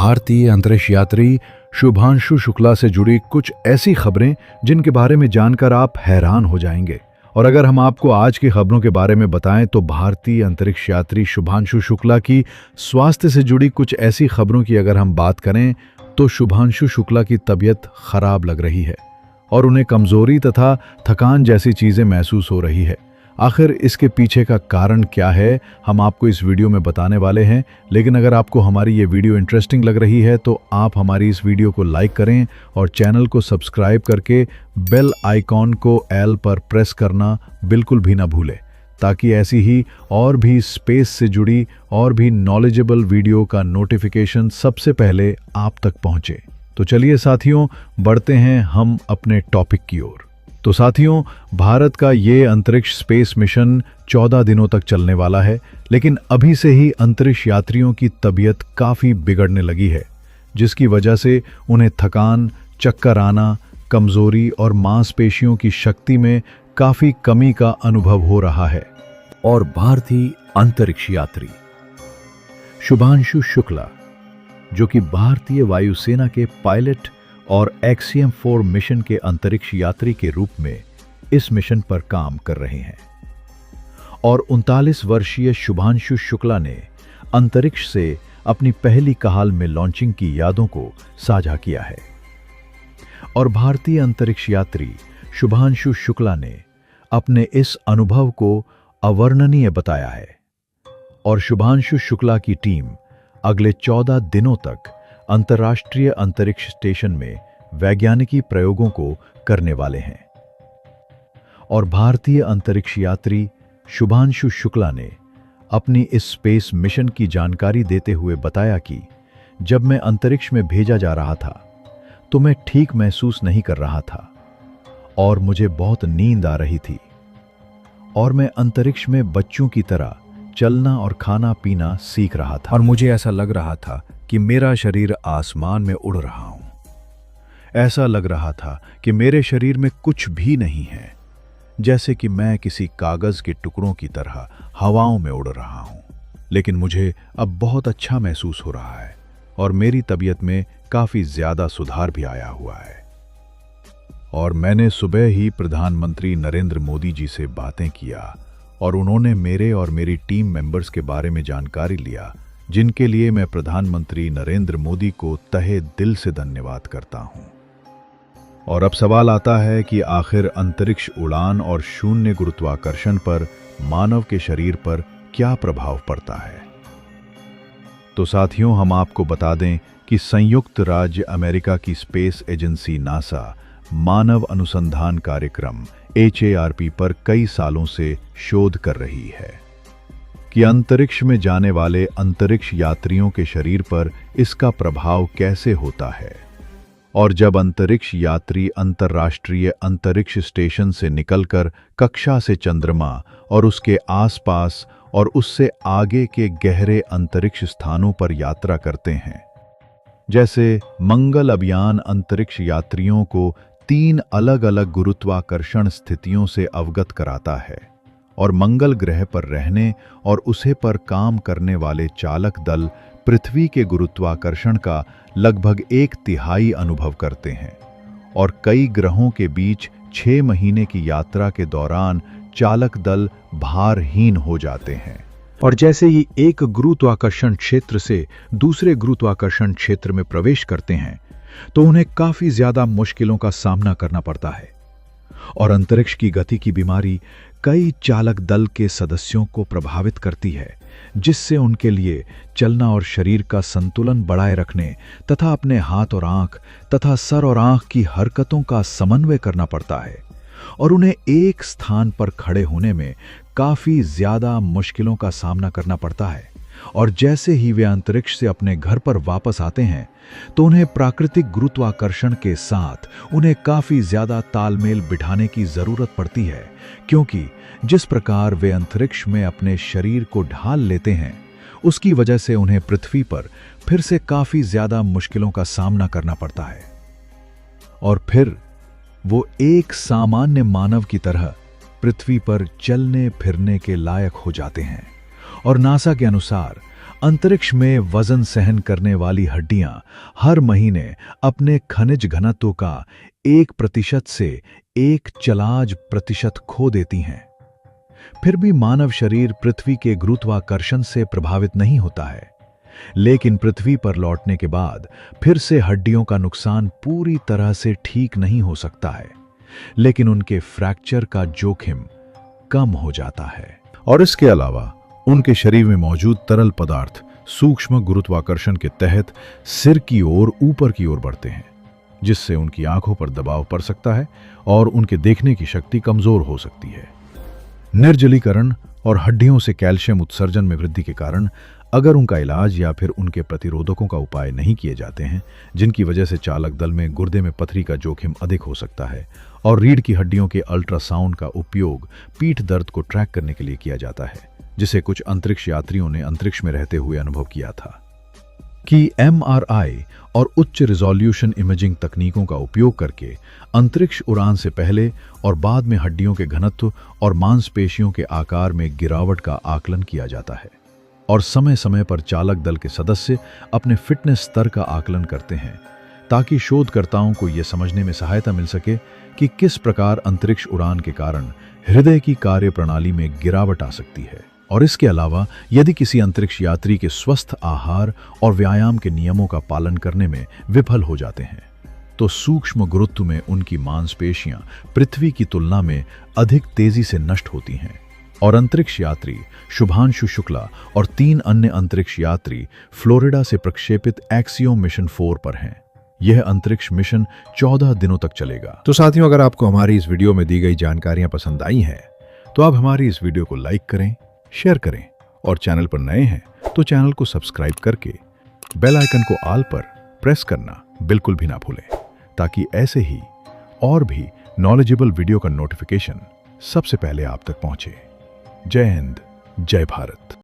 भारतीय अंतरिक्ष यात्री शुभांशु शुक्ला से जुड़ी कुछ ऐसी खबरें जिनके बारे में जानकर आप हैरान हो जाएंगे। और अगर हम आपको आज की खबरों के बारे में बताएं तो भारतीय अंतरिक्ष यात्री शुभांशु शुक्ला की स्वास्थ्य से जुड़ी कुछ ऐसी खबरों की अगर हम बात करें तो शुभांशु शुक्ला की तबीयत खराब लग रही है और उन्हें कमजोरी तथा थकान जैसी चीजें महसूस हो रही है। आखिर इसके पीछे का कारण क्या है, हम आपको इस वीडियो में बताने वाले हैं। लेकिन अगर आपको हमारी ये वीडियो इंटरेस्टिंग लग रही है तो आप हमारी इस वीडियो को लाइक करें और चैनल को सब्सक्राइब करके बेल आइकॉन को एल पर प्रेस करना बिल्कुल भी ना भूलें, ताकि ऐसी ही और भी स्पेस से जुड़ी और भी नॉलेजेबल वीडियो का नोटिफिकेशन सबसे पहले आप तक पहुंचे। तो चलिए साथियों, बढ़ते हैं हम अपने टॉपिक की ओर। तो साथियों, भारत का ये अंतरिक्ष स्पेस मिशन 14 दिनों तक चलने वाला है, लेकिन अभी से ही अंतरिक्ष यात्रियों की तबीयत काफ़ी बिगड़ने लगी है, जिसकी वजह से उन्हें थकान, चक्कर आना, कमजोरी और मांसपेशियों की शक्ति में काफ़ी कमी का अनुभव हो रहा है। और भारतीय अंतरिक्ष यात्री शुभांशु शुक्ला, जो कि भारतीय वायुसेना के पायलट और एक्सियम 4 मिशन के अंतरिक्ष यात्री के रूप में इस मिशन पर काम कर रहे हैं। और 39 वर्षीय शुभांशु शुक्ला ने अंतरिक्ष से अपनी पहली कहाल में लॉन्चिंग की यादों को साझा किया है। और भारतीय अंतरिक्ष यात्री शुभांशु शुक्ला ने अपने इस अनुभव को अवर्णनीय बताया है। और शुभांशु शुक्ला की टीम अगले 14 दिनों तक अंतर्राष्ट्रीय अंतरिक्ष स्टेशन में वैज्ञानिकी प्रयोगों को करने वाले हैं। और भारतीय अंतरिक्ष यात्री शुभांशु शुक्ला ने अपनी इस स्पेस मिशन की जानकारी देते हुए बताया कि जब मैं अंतरिक्ष में भेजा जा रहा था तो मैं ठीक महसूस नहीं कर रहा था और मुझे बहुत नींद आ रही थी और मैं अंतरिक्ष में बच्चों की तरह चलना और खाना पीना सीख रहा था और मुझे ऐसा लग रहा था कि मेरा शरीर आसमान में उड़ रहा हूं। ऐसा लग रहा था कि मेरे शरीर में कुछ भी नहीं है, जैसे कि मैं किसी कागज के टुकड़ों की तरह हवाओं में उड़ रहा हूं। लेकिन मुझे अब बहुत अच्छा महसूस हो रहा है और मेरी तबीयत में काफी ज्यादा सुधार भी आया हुआ है। और मैंने सुबह ही प्रधानमंत्री नरेंद्र मोदी जी से बातें किया और उन्होंने मेरे और मेरी टीम मेंबर्स के बारे में जानकारी लिया, जिनके लिए मैं प्रधानमंत्री नरेंद्र मोदी को तहे दिल से धन्यवाद करता हूं। और अब सवाल आता है कि आखिर अंतरिक्ष उड़ान और शून्य गुरुत्वाकर्षण पर मानव के शरीर पर क्या प्रभाव पड़ता है। तो साथियों, हम आपको बता दें कि संयुक्त राज्य अमेरिका की स्पेस एजेंसी नासा मानव अनुसंधान कार्यक्रम HARP पर कई सालों से शोध कर रही है कि अंतरिक्ष में जाने वाले अंतरिक्ष यात्रियों के शरीर पर इसका प्रभाव कैसे होता है। और जब अंतरिक्ष यात्री अंतर्राष्ट्रीय अंतरिक्ष स्टेशन से निकलकर कक्षा से चंद्रमा और उसके आसपास और उससे आगे के गहरे अंतरिक्ष स्थानों पर यात्रा करते हैं, जैसे मंगल अभियान अंतरिक्ष यात्रियों को 3 अलग अलग गुरुत्वाकर्षण स्थितियों से अवगत कराता है और मंगल ग्रह पर रहने और उसे पर काम करने वाले चालक दल पृथ्वी के गुरुत्वाकर्षण का लगभग 1/3 अनुभव करते हैं। और कई ग्रहों के बीच 6 महीने की यात्रा के दौरान चालक दल भारहीन हो जाते हैं। और जैसे ही एक गुरुत्वाकर्षण क्षेत्र से दूसरे गुरुत्वाकर्षण क्षेत्र में प्रवेश करते हैं तो उन्हें काफी ज्यादा मुश्किलों का सामना करना पड़ता है। और अंतरिक्ष की गति की बीमारी कई चालक दल के सदस्यों को प्रभावित करती है, जिससे उनके लिए चलना और शरीर का संतुलन बनाए रखने तथा अपने हाथ और आंख तथा सर और आंख की हरकतों का समन्वय करना पड़ता है। और उन्हें एक स्थान पर खड़े होने में काफी ज्यादा मुश्किलों का सामना करना पड़ता है। और जैसे ही वे अंतरिक्ष से अपने घर पर वापस आते हैं तो उन्हें प्राकृतिक गुरुत्वाकर्षण के साथ उन्हें काफी ज्यादा तालमेल बिठाने की जरूरत पड़ती है, क्योंकि जिस प्रकार वे अंतरिक्ष में अपने शरीर को ढाल लेते हैं उसकी वजह से उन्हें पृथ्वी पर फिर से काफी ज्यादा मुश्किलों का सामना करना पड़ता है। और फिर वो एक सामान्य मानव की तरह पृथ्वी पर चलने फिरने के लायक हो जाते हैं। और नासा के अनुसार अंतरिक्ष में वजन सहन करने वाली हड्डियां हर महीने अपने खनिज घनत्व का 1% से 1% खो देती हैं। फिर भी मानव शरीर पृथ्वी के गुरुत्वाकर्षण से प्रभावित नहीं होता है, लेकिन पृथ्वी पर लौटने के बाद फिर से हड्डियों का नुकसान पूरी तरह से ठीक नहीं हो सकता है, लेकिन उनके फ्रैक्चर का जोखिम कम हो जाता है। और इसके अलावा उनके शरीर में मौजूद तरल पदार्थ सूक्ष्म गुरुत्वाकर्षण के तहत सिर की ओर ऊपर की ओर बढ़ते हैं, जिससे उनकी आंखों पर दबाव पड़ सकता है और उनके देखने की शक्ति कमजोर हो सकती है। निर्जलीकरण और हड्डियों से कैल्शियम उत्सर्जन में वृद्धि के कारण अगर उनका इलाज या फिर उनके प्रतिरोधकों का उपाय नहीं किए जाते हैं, जिनकी वजह से चालक दल में गुर्दे में पथरी का जोखिम अधिक हो सकता है। और रीढ़ की हड्डियों के अल्ट्रासाउंड का उपयोग पीठ दर्द को ट्रैक करने के लिए किया जाता है, जिसे कुछ अंतरिक्ष यात्रियों ने अंतरिक्ष में रहते हुए अनुभव किया था कि MRI और उच्च रिजोल्यूशन इमेजिंग तकनीकों का उपयोग करके अंतरिक्ष उड़ान से पहले और बाद में हड्डियों के घनत्व और मांसपेशियों के आकार में गिरावट का आकलन किया जाता है। और समय समय पर चालक दल के सदस्य अपने फिटनेस स्तर का आकलन करते हैं, ताकि शोधकर्ताओं को यह समझने में सहायता मिल सके कि किस प्रकार अंतरिक्ष उड़ान के कारण हृदय की कार्यप्रणाली में गिरावट आ सकती है। और इसके अलावा यदि किसी अंतरिक्ष यात्री के स्वस्थ आहार और व्यायाम के नियमों का पालन करने में विफल हो जाते हैं, तो सूक्ष्म गुरुत्व में उनकी मांसपेशियां पृथ्वी की तुलना में अधिक तेजी से नष्ट होती हैं। और अंतरिक्ष यात्री शुभांशु शुक्ला और 3 अन्य अंतरिक्ष यात्री फ्लोरिडा से प्रक्षेपित एक्सियोम मिशन 4 पर हैं। यह अंतरिक्ष मिशन 14 दिनों तक चलेगा। तो साथियों, अगर आपको हमारी इस वीडियो में दी गई जानकारियां पसंद आई हैं, तो आप हमारी इस वीडियो को लाइक करें, शेयर करें, और चैनल पर नए हैं तो चैनल को सब्सक्राइब करके बेल आइकन को ऑल पर प्रेस करना बिल्कुल भी ना भूलें, ताकि ऐसे ही और भी नॉलेजेबल वीडियो का नोटिफिकेशन सबसे पहले आप तक पहुंचे। जय हिंद, जय भारत।